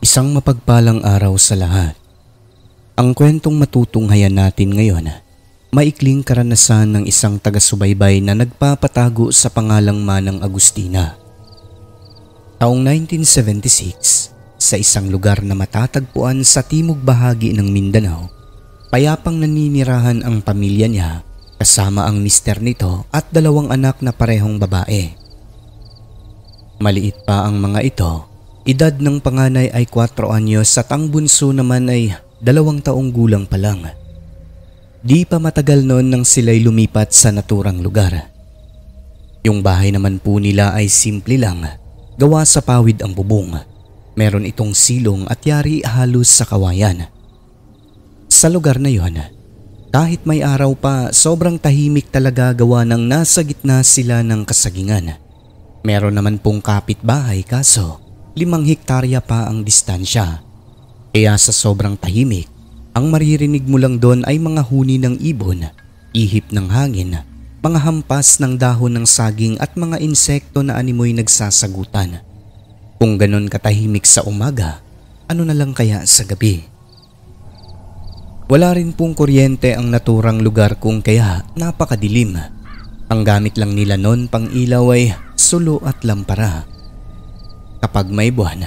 Isang mapagpalang araw sa lahat. Ang kwentong matutunghayan natin ngayon, maikling karanasan ng isang taga-subaybay na nagpapatago sa pangalang Manang Agustina. Taong 1976, sa isang lugar na matatagpuan sa timog bahagi ng Mindanao, payapang naninirahan ang pamilya niya kasama ang mister nito at dalawang anak na parehong babae. Maliit pa ang mga ito. Edad ng panganay ay 4 anyos at ang bunso naman ay 2 taong gulang pa lang. Di pa matagal noon nang sila'y lumipat sa naturang lugar. Yung bahay naman po nila ay simple lang, gawa sa pawid ang bubong. Meron itong silong at yari halos sa kawayan. Sa lugar na yon, kahit may araw pa, sobrang tahimik talaga gawa ng nasa gitna sila ng kasagingan. Meron naman pong kapitbahay kaso 5 hektarya pa ang distansya. Kaya sa sobrang tahimik, ang maririnig mo lang doon ay mga huni ng ibon, ihip ng hangin, mga hampas ng dahon ng saging at mga insekto na animoy nagsasagutan. Kung ganon katahimik sa umaga, ano na lang kaya sa gabi? Wala rin pong kuryente ang naturang lugar kung kaya napakadilim. Ang gamit lang nila noon pang ilaw ay sulo at lampara. Kapag may buwan,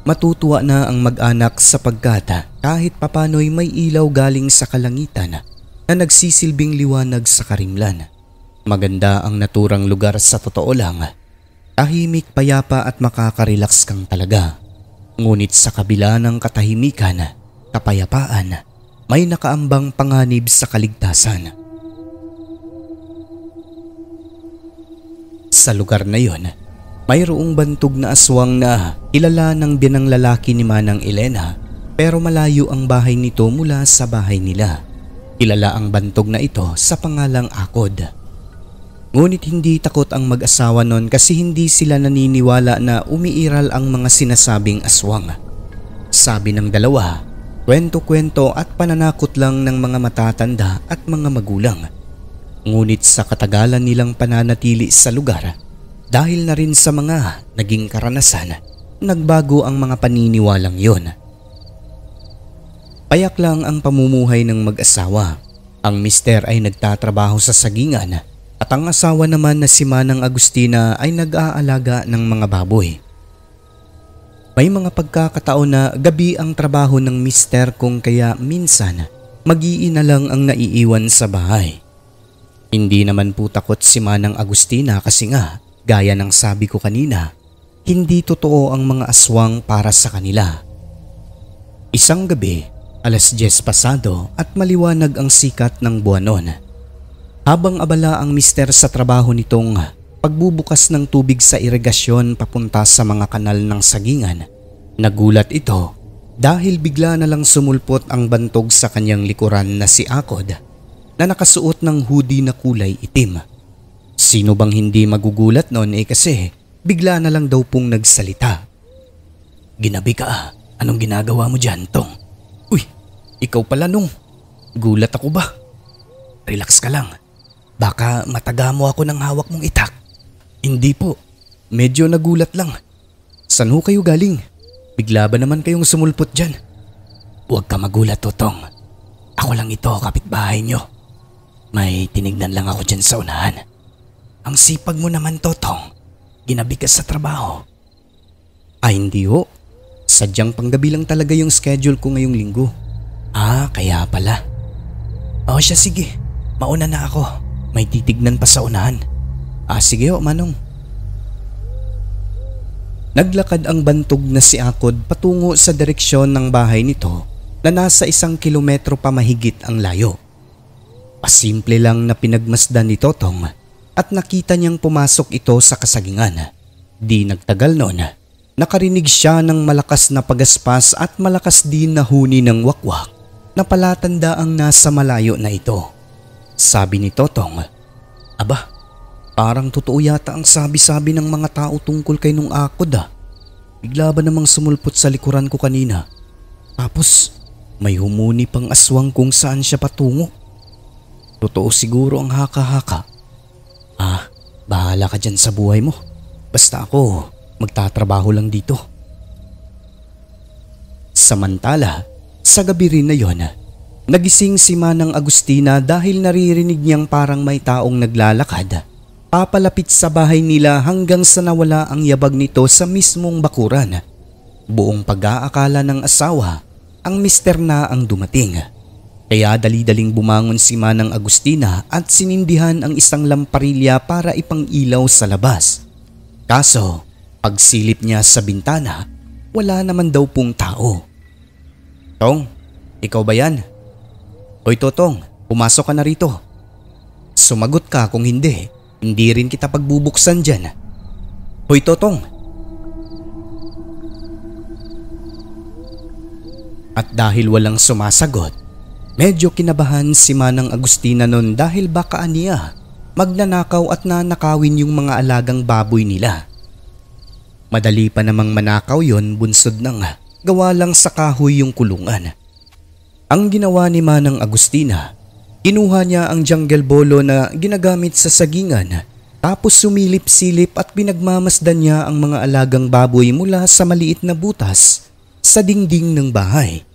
matutuwa na ang mag-anak sapagkat kahit papano'y may ilaw galing sa kalangitan na nagsisilbing liwanag sa karimlan. Maganda ang naturang lugar sa totoo lang. Tahimik, payapa at makakarelax kang talaga. Ngunit sa kabila ng katahimikan, kapayapaan, may nakaambang panganib sa kaligtasan. Sa lugar na yon, mayroong bantog na aswang na kilala ng binang lalaki ni Manang Elena, pero malayo ang bahay nito mula sa bahay nila. Kilala ang bantog na ito sa pangalang Akod. Ngunit hindi takot ang mag-asawa noon kasi hindi sila naniniwala na umiiral ang mga sinasabing aswang. Sabi ng dalawa, kwento-kwento at pananakot lang ng mga matatanda at mga magulang. Ngunit sa katagalan nilang pananatili sa lugar, dahil na rin sa mga naging karanasan, nagbago ang mga paniniwalang yon. Payak lang ang pamumuhay ng mag-asawa. Ang mister ay nagtatrabaho sa sagingan at ang asawa naman na si Manang Agustina ay nag-aalaga ng mga baboy. May mga pagkakataon na gabi ang trabaho ng mister kung kaya minsan mag-iina lang ang naiiwan sa bahay. Hindi naman po takot si Manang Agustina kasi nga, gaya ng sabi ko kanina, hindi totoo ang mga aswang para sa kanila. Isang gabi, 10:00 pasado at maliwanag ang sikat ng buwan noon. Habang abala ang mister sa trabaho nitong pagbubukas ng tubig sa irigasyon papunta sa mga kanal ng sagingan, nagulat ito dahil bigla na lang sumulpot ang bantog sa kanyang likuran na si Akod na nakasuot ng hoodie na kulay itim. Sino bang hindi magugulat noon kasi bigla na lang daw pong nagsalita. "Ginabi ka, anong ginagawa mo dyan, Tong?" "Uy, ikaw pala Nung. Gulat ako ba?" "Relax ka lang. Baka mataga mo ako ng hawak mong itak." "Hindi po, medyo nagulat lang. Saan ho kayo galing? Bigla ba naman kayong sumulpot dyan?" "Huwag ka magulat, Totong. Ako lang ito, kapitbahay nyo. May tinignan lang ako dyan sa unahan." "Ang sipag mo naman, Totong. Ginabi ka sa trabaho." "Ay hindi ho. Sadyang panggabi lang talaga yung schedule ko ngayong linggo." "Ah, kaya pala." "O siya, sige. Mauna na ako. May titignan pa sa unahan." "Ah, sige ho, Manong." Naglakad ang bantog na si Akod patungo sa direksyon ng bahay nito na nasa 1 kilometro pa mahigit ang layo. Pasimple lang na pinagmasdan ni Totong at nakita niyang pumasok ito sa kasagingan. Di nagtagal noon, nakarinig siya ng malakas na pagaspas at malakas din na huni ng wakwak na palatanda ang nasa malayo na ito. Sabi ni Totong, "Aba, parang totoo yata ang sabi-sabi ng mga tao tungkol kay Nung Akod ah. Bigla ba namang sumulpot sa likuran ko kanina? Tapos may humuni pang aswang kung saan siya patungo. Totoo siguro ang haka-haka. Ah, bahala ka dyan sa buhay mo. Basta ako, magtatrabaho lang dito." Samantala, sa gabi rin na yon, nagising si Manang Agustina dahil naririnig niyang parang may taong naglalakad papalapit sa bahay nila hanggang sa nawala ang yabag nito sa mismong bakuran. Buong pag-aakala ng asawa ang mister na ang dumating. Kaya dali-daling bumangon si Manang Agustina at sinindihan ang isang lamparilla para ipang-ilaw sa labas. Kaso, pagsilip niya sa bintana, wala naman daw pong tao. "Tong, ikaw ba yan?" "Hoy Totong, pumasok ka na rito." "Sumagot ka, kung hindi rin kita pagbubuksan dyan." "Hoy Totong." At dahil walang sumasagot, medyo kinabahan si Manang Agustina noon dahil baka aniya magnanakaw at nanakawin yung mga alagang baboy nila. Madali pa namang manakaw yon, bunsod ng gawa lang sa kahoy yung kulungan. Ang ginawa ni Manang Agustina, kinuha niya ang jungle bolo na ginagamit sa sagingan, tapos sumilip-silip at pinagmamasdan niya ang mga alagang baboy mula sa maliit na butas sa dingding ng bahay.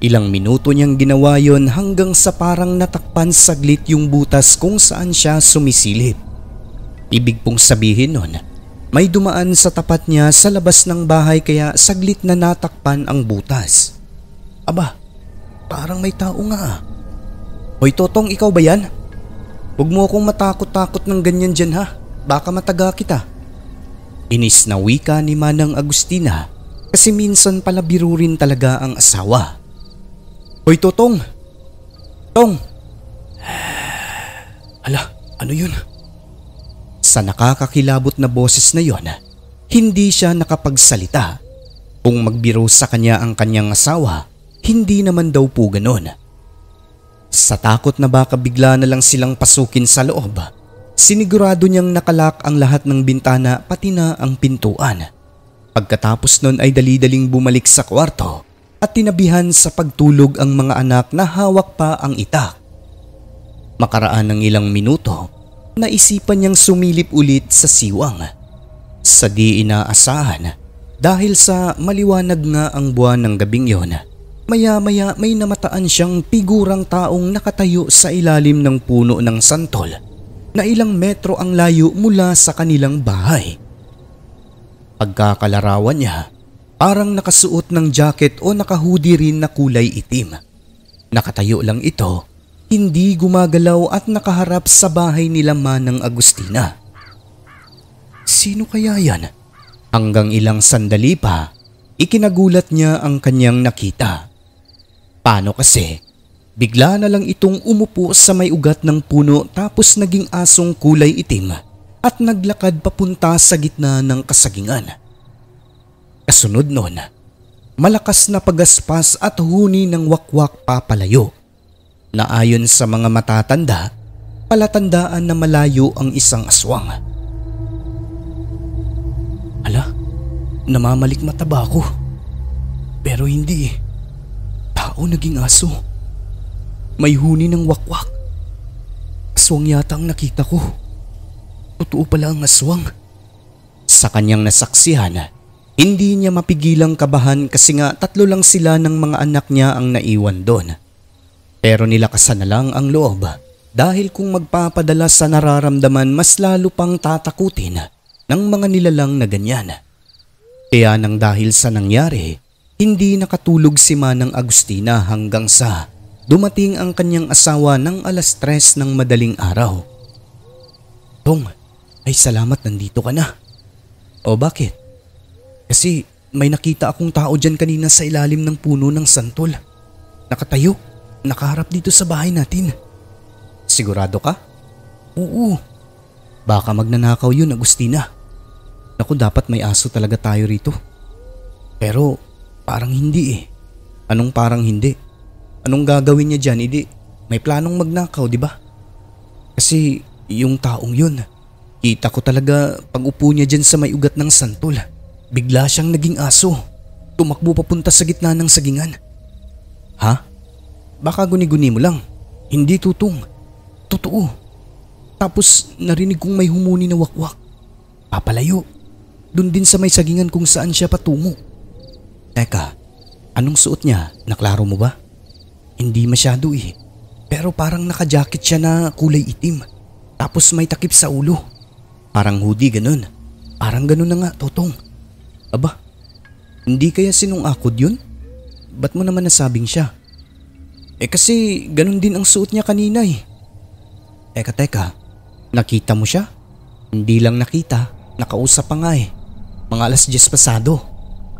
Ilang minuto niyang ginawa yon hanggang sa parang natakpan saglit yung butas kung saan siya sumisilip. Ibig pong sabihin nun, may dumaan sa tapat niya sa labas ng bahay kaya saglit na natakpan ang butas. Aba, parang may tao nga. "Hoy Totong, ikaw ba yan? Huwag mo akong matakot-takot ng ganyan dyan ha, baka mataga kita." Inis na wika ni Manang Agustina kasi minsan pala biro rin talaga ang asawa. "Hoy Totong! Tong!" Ala, ano yun? Sa nakakakilabot na boses na yon, hindi siya nakapagsalita. Kung magbiro sa kanya ang kanyang asawa, hindi naman daw po ganon. Sa takot na baka bigla na lang silang pasukin sa loob, sinigurado niyang nakalak ang lahat ng bintana pati na ang pintuan. Pagkatapos nun ay dali-daling bumalik sa kwarto at tinabihan sa pagtulog ang mga anak na hawak pa ang itak. Makaraan ng ilang minuto, naisipan niyang sumilip ulit sa siwang. Sa di inaasahan, dahil sa maliwanag nga ang buwan ng gabing yon, maya-maya may namataan siyang figurang taong nakatayo sa ilalim ng puno ng santol na ilang metro ang layo mula sa kanilang bahay. Pagkakalarawan niya, parang nakasuot ng jacket o nakahoodie rin na kulay itim. Nakatayo lang ito, hindi gumagalaw at nakaharap sa bahay nila Manang Agustina. Sino kaya yan? Hanggang ilang sandali pa, ikinagulat niya ang kanyang nakita. Paano kasi? Bigla na lang itong umupo sa may ugat ng puno tapos naging asong kulay itim at naglakad papunta sa gitna ng kasagingan. Kasunod nun, malakas na pagaspas at huni ng wakwak papalayo, na ayon sa mga matatanda, palatandaan na malayo ang isang aswang. Ala, namamalik mataba ako. Pero hindi eh. Tao naging aso. May huni ng wakwak. Aswang yata ang nakita ko. Totoo pala ang aswang. Sa kanyang nasaksihan, hindi niya mapigilang kabahan kasi nga 3 lang sila ng mga anak niya ang naiwan doon. Pero nilakasan na lang ang loob dahil kung magpapadala sa nararamdaman mas lalo pang tatakutin ng mga nilalang na ganyan. Kaya nang dahil sa nangyari, hindi nakatulog si Manang Agustina hanggang sa dumating ang kanyang asawa ng 3:00 ng madaling araw. Tong, ay salamat nandito ka na. O bakit? Kasi may nakita akong tao dyan kanina sa ilalim ng puno ng santol. Nakatayo, nakaharap dito sa bahay natin. Sigurado ka? Oo. Baka magnanakaw yun, Agustina. Naku, dapat may aso talaga tayo rito. Pero parang hindi eh. Anong parang hindi? Anong gagawin niya dyan? Hindi, may planong magnakaw, di ba? Kasi yung taong yun, kita ko talaga pag upo niya dyan sa may ugat ng santol. Bigla siyang naging aso. Tumakbo papunta sa gitna ng sagingan. Ha? Baka guni-guni mo lang. Hindi tutong. Totoo. Tapos narinig kong may humuni na wakwak. Papalayo. Doon din sa may sagingan kung saan siya patungo. Teka, Anong suot niya? Naklaro mo ba? Hindi masyado eh. Pero parang naka-jacket siya na kulay itim. Tapos may takip sa ulo. Parang hoodie ganun. Parang ganun na nga, Totong. Aba, hindi kaya sinungakod yun? Ba't mo naman nasabing siya? Kasi ganun din ang suot niya kanina eh. Teka, nakita mo siya? Hindi lang nakita, nakausap pa nga eh. Mga 10:00 pasado.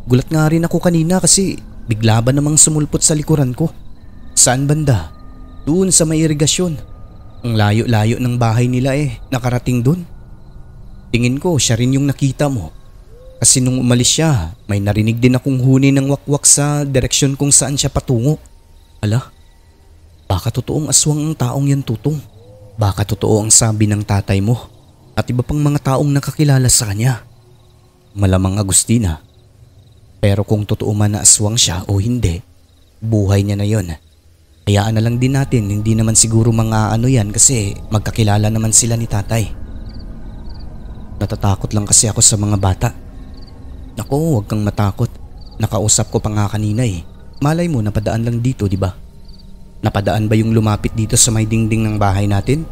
Gulat nga rin ako kanina kasi bigla ba namang sumulpot sa likuran ko. Saan banda? Doon sa may irigasyon. Ang layo-layo ng bahay nila eh, nakarating doon. Tingin ko siya rin yung nakita mo. Kasi nung umalis siya, may narinig din akong huni ng wakwak sa direksyon kung saan siya patungo. Ala, baka totoong aswang ang taong yan, Tutong. Baka totoo ang sabi ng tatay mo at iba pang mga taong nakakilala sa kanya. Malamang, Agustina. Pero kung totoo man na aswang siya o hindi, buhay niya na yon. Hayaan na lang din natin, hindi naman siguro mga ano yan kasi magkakilala naman sila ni tatay. Natatakot lang kasi ako sa mga bata. Naku, huwag kang matakot. Nakausap ko pa nga kanina eh. Malay mo napadaan lang dito, di ba? Napadaan ba yung lumapit dito sa may dingding ng bahay natin?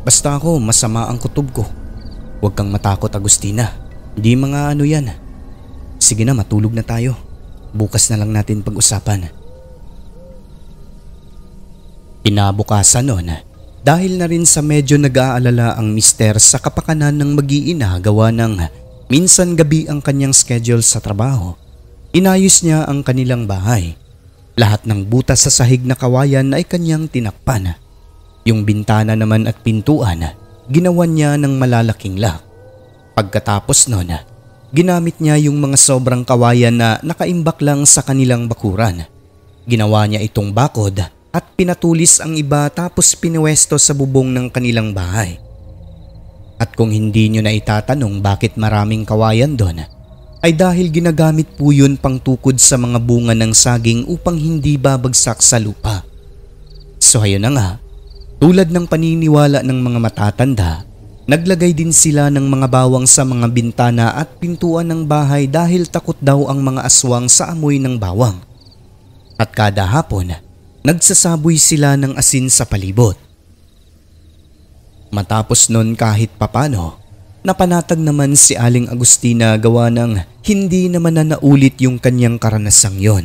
Basta ako, masama ang kutob ko. Huwag kang matakot, Agustina. Hindi mga ano yan. Sige na, matulog na tayo. Bukas na lang natin pag-usapan. Kinabukasan noon, dahil na rin sa medyo nag-aalala ang mister sa kapakanan ng mag-iina gawa ng minsan gabi ang kanyang schedule sa trabaho, inayos niya ang kanilang bahay. Lahat ng butas sa sahig na kawayan ay kanyang tinakpan. Yung bintana naman at pintuan, ginawan niya ng malalaking lock. Pagkatapos noon, ginamit niya yung mga sobrang kawayan na nakaimbak lang sa kanilang bakuran. Ginawa niya itong bakod at pinatulis ang iba tapos pinuwesto sa bubong ng kanilang bahay. At kung hindi nyo na itatanong bakit maraming kawayan doon, ay dahil ginagamit po yun pang tukod sa mga bunga ng saging upang hindi babagsak sa lupa. So ayun na nga, tulad ng paniniwala ng mga matatanda, naglagay din sila ng mga bawang sa mga bintana at pintuan ng bahay dahil takot daw ang mga aswang sa amoy ng bawang. At kada hapon, nagsasaboy sila ng asin sa palibot. Matapos nun kahit papano, napanatag naman si Aling Agustina gawa ng hindi naman na naulit yung kanyang karanasang yon.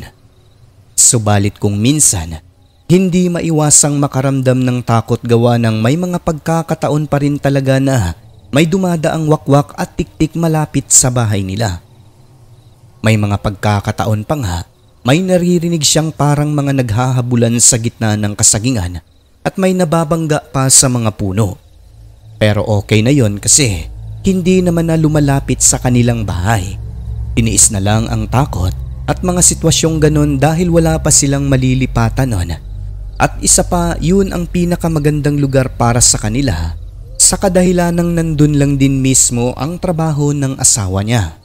Subalit kung minsan, hindi maiwasang makaramdam ng takot gawa ng may mga pagkakataon pa rin talaga na may dumadaang wakwak at tiktik malapit sa bahay nila. May mga pagkakataon pa nga, may naririnig siyang parang mga naghahabulan sa gitna ng kasagingan at may nababangga pa sa mga puno. Pero okay na yon kasi hindi naman na lumalapit sa kanilang bahay. Tiniis na lang ang takot at mga sitwasyong ganon dahil wala pa silang malilipatan nun. At isa pa, yun ang pinakamagandang lugar para sa kanila sa kadahilanang nandun lang din mismo ang trabaho ng asawa niya.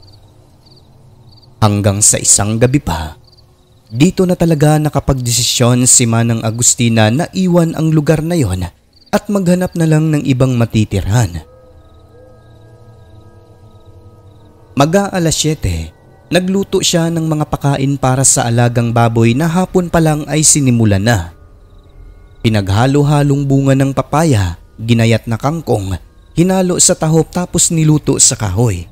Hanggang sa isang gabi pa, dito na talaga nakapagdesisyon si Manang Agustina na iwan ang lugar na yon at maghanap na lang ng ibang matitirhan. Mag-aalas 7, nagluto siya ng mga pakain para sa alagang baboy na hapon pa lang ay sinimulan na. Pinaghalo-halong bunga ng papaya, ginayat na kangkong, hinalo sa tahop tapos niluto sa kahoy.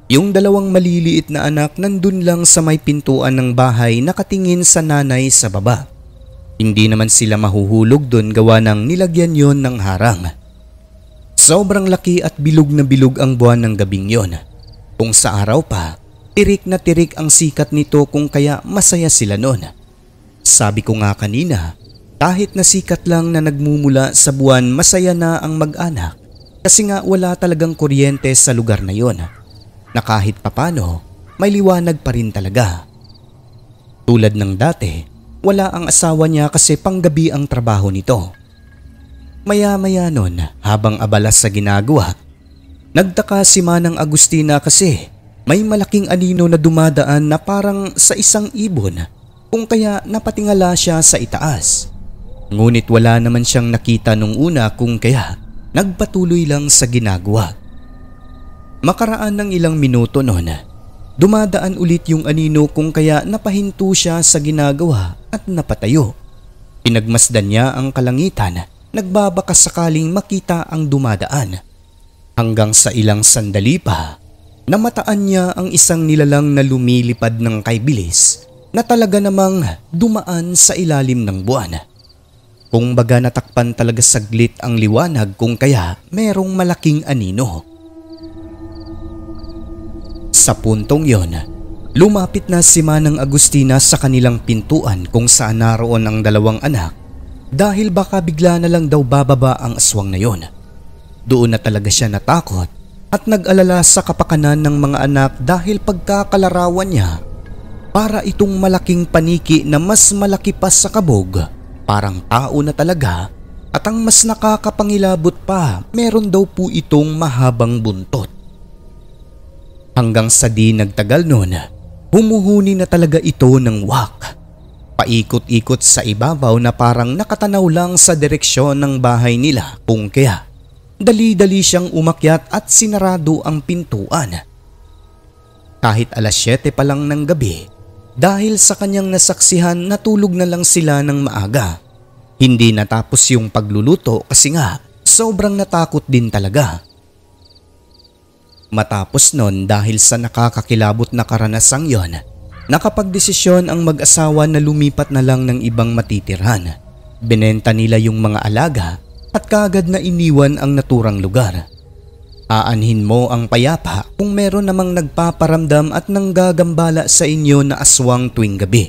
Yung dalawang maliliit na anak nandun lang sa may pintuan ng bahay nakatingin sa nanay sa baba. Hindi naman sila mahuhulog dun gawa ng nilagyan yon ng harang. Sobrang laki at bilog na bilog ang buwan ng gabing yon. Kung sa araw pa, tirik na tirik ang sikat nito kung kaya masaya sila nun. Sabi ko nga kanina, kahit na sikat lang na nagmumula sa buwan masaya na ang mag-anak kasi nga wala talagang kuryente sa lugar na yon. Na kahit papano, may liwanag pa rin talaga. Tulad ng dati, wala ang asawa niya kasi panggabi ang trabaho nito. Maya-maya nun, habang abala sa ginagawa, nagtaka si Manang Agustina kasi may malaking anino na dumadaan na parang sa isang ibon kung kaya napatingala siya sa itaas. Ngunit wala naman siyang nakita nung una kung kaya nagpatuloy lang sa ginagawa. Makaraan ng ilang minuto noon, Dumadaan ulit yung anino kung kaya napahinto siya sa ginagawa at napatayo. Pinagmasdan niya ang kalangitan, nagbabakas sakaling makita ang dumadaan. Hanggang sa ilang sandali pa, namataan niya ang isang nilalang na lumilipad ng kaybilis na talaga namang dumaan sa ilalim ng buwan. Kung baga natakpan talaga saglit ang liwanag kung kaya merong malaking anino. Sa puntong yon, lumapit na si Manang Agustina sa kanilang pintuan kung saan naroon ang dalawang anak dahil baka bigla na lang daw bababa ang aswang na yon. Doon na talaga siya natakot at nag-alala sa kapakanan ng mga anak dahil pagkakalarawan niya para itong malaking paniki na mas malaki pa sa kabog, parang tao na talaga, at ang mas nakakapangilabot pa, meron daw po itong mahabang buntot. Hanggang sa di nagtagal noon, humuhuni na talaga ito ng wak. Paikot-ikot sa ibabaw na parang nakatanaw lang sa direksyon ng bahay nila kung kaya dali-dali siyang umakyat at sinarado ang pintuan. Kahit alas 7 pa lang ng gabi, dahil sa kanyang nasaksihan natulog na lang sila ng maaga. Hindi natapos yung pagluluto kasi nga sobrang natakot din talaga. Matapos nun dahil sa nakakakilabot na karanasang yon, nakapagdesisyon ang mag-asawa na lumipat na lang ng ibang matitirhan. Binenta nila yung mga alaga at kaagad na iniwan ang naturang lugar. Aanhin mo ang payapa kung meron namang nagpaparamdam at nanggagambala sa inyo na aswang tuwing gabi.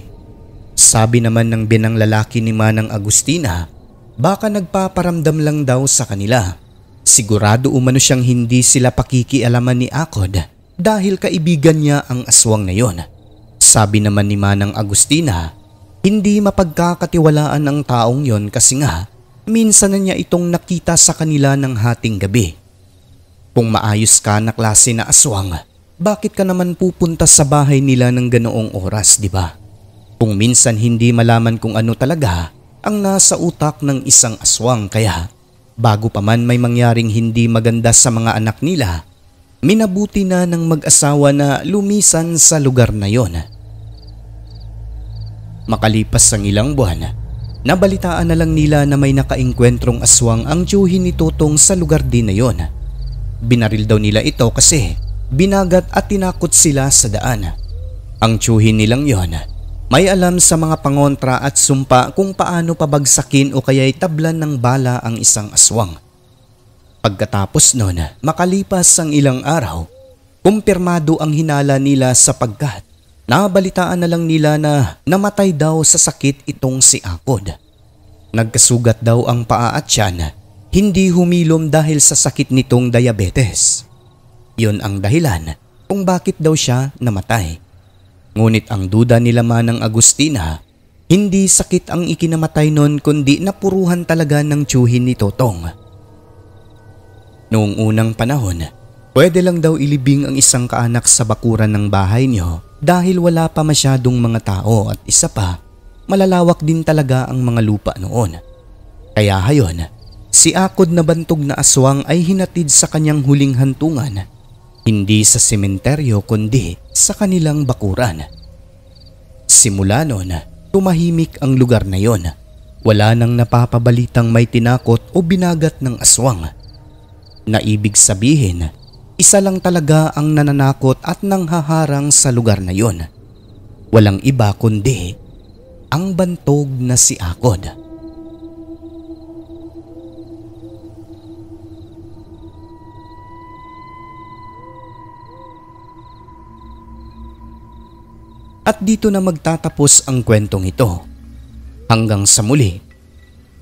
Sabi naman ng binang lalaki ni Manang Agustina, baka nagpaparamdam lang daw sa kanila. Sigurado umano siyang hindi sila pakikialaman ni Akod dahil kaibigan niya ang aswang na yon. Sabi naman ni Manang Agustina, hindi mapagkakatiwalaan ang taong yon kasi nga minsan na niya itong nakita sa kanila ng hating gabi. Kung maayos ka na klase na aswang, bakit ka naman pupunta sa bahay nila ng ganoong oras, di ba? Kung minsan hindi malaman kung ano talaga ang nasa utak ng isang aswang kaya bago pa man may mangyaring hindi maganda sa mga anak nila, minabuti na ng mag-asawa na lumisan sa lugar na yon. Makalipas ang ilang buwan, nabalitaan na lang nila na may nakaengkwentrong aswang ang tiyuhin ni Totong sa lugar din na yon. Binaril daw nila ito kasi binagat at tinakot sila sa daan. Ang tiyuhin nilang yon may alam sa mga pangontra at sumpa kung paano pabagsakin o kaya'y tablan ng bala ang isang aswang. Pagkatapos nun, makalipas ang ilang araw, kumpirmado ang hinala nila sapagkat nabalitaan na lang nila na namatay daw sa sakit itong si Akod. Nagkasugat daw ang paa at tiyan, hindi humilom dahil sa sakit nitong diabetes. Yun ang dahilan kung bakit daw siya namatay. Ngunit ang duda nila Manang Agustina, hindi sakit ang ikinamatay nun kundi napuruhan talaga ng tiyuhin ni Totong. Noong unang panahon, pwede lang daw ilibing ang isang kaanak sa bakuran ng bahay niyo dahil wala pa masyadong mga tao at isa pa, malalawak din talaga ang mga lupa noon. Kaya hayon, si Akod na bantog na aswang ay hinatid sa kanyang huling hantungan. Hindi sa sementeryo kundi sa kanilang bakuran. Simula noon, tumahimik ang lugar na yon. Wala nang napapabalitang may tinakot o binagat ng aswang. Na ibig sabihin, isa lang talaga ang nananakot at nanghaharang sa lugar na yon. Walang iba kundi ang bantog na si Akod. At dito na magtatapos ang kwentong ito. Hanggang sa muli,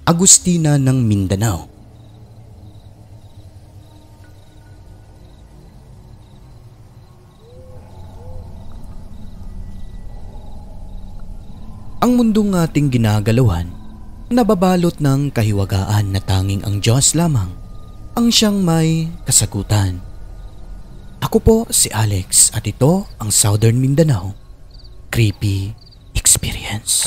Agustina ng Mindanao. Ang mundong ating ginagalawan, nababalot ng kahiwagaan na tanging ang Diyos lamang ang siyang may kasagutan. Ako po si Alex at ito ang Southern Mindanao Creepy Experience.